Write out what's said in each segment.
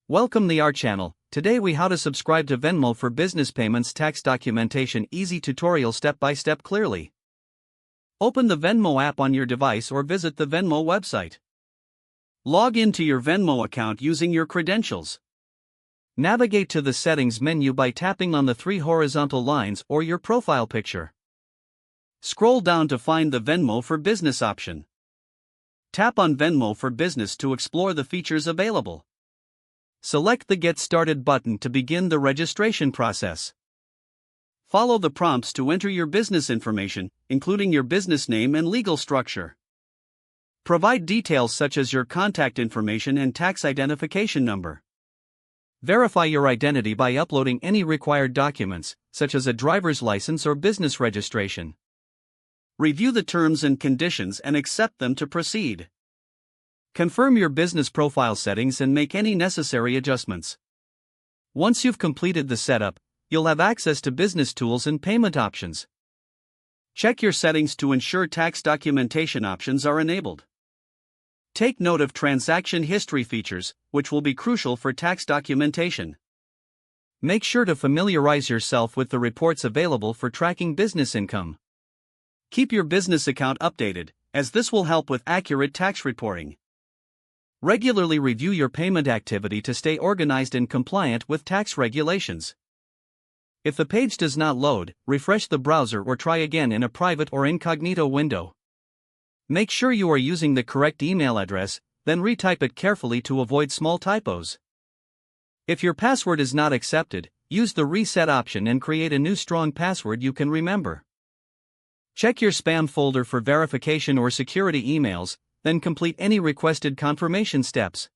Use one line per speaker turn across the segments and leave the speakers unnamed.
Welcome to our channel. Today we how to subscribe to Venmo for business payments tax documentation easy tutorial step by step clearly. Open the Venmo app on your device or visit the Venmo website. Log into your Venmo account using your credentials. Navigate to the settings menu by tapping on the three horizontal lines or your profile picture. Scroll down to find the Venmo for business option. Tap on Venmo for business to explore the features available. Select the Get Started button to begin the registration process. Follow the prompts to enter your business information, including your business name and legal structure. Provide details such as your contact information and tax identification number. Verify your identity by uploading any required documents, such as a driver's license or business registration. Review the terms and conditions and accept them to proceed. Confirm your business profile settings and make any necessary adjustments. Once you've completed the setup, you'll have access to business tools and payment options. Check your settings to ensure tax documentation options are enabled. Take note of transaction history features, which will be crucial for tax documentation. Make sure to familiarize yourself with the reports available for tracking business income. Keep your business account updated, as this will help with accurate tax reporting. Regularly review your payment activity to stay organized and compliant with tax regulations. If the page does not load, refresh the browser or try again in a private or incognito window. Make sure you are using the correct email address, then retype it carefully to avoid small typos. If your password is not accepted, use the reset option and create a new strong password you can remember. Check your spam folder for verification or security emails, then complete any requested confirmation steps.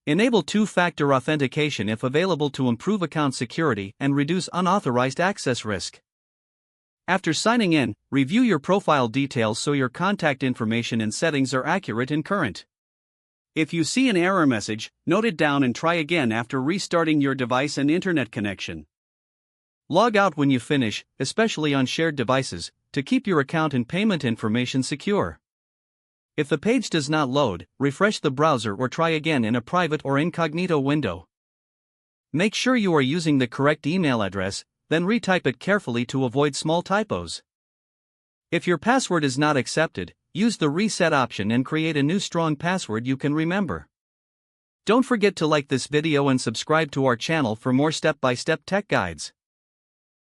Enable two-factor authentication if available to improve account security and reduce unauthorized access risk. After signing in, review your profile details so your contact information and settings are accurate and current. If you see an error message, note it down and try again after restarting your device and internet connection. Log out when you finish, especially on shared devices, to keep your account and payment information secure. If the page does not load, refresh the browser or try again in a private or incognito window. Make sure you are using the correct email address, then retype it carefully to avoid small typos. If your password is not accepted, use the reset option and create a new strong password you can remember. Don't forget to like this video and subscribe to our channel for more step-by-step tech guides.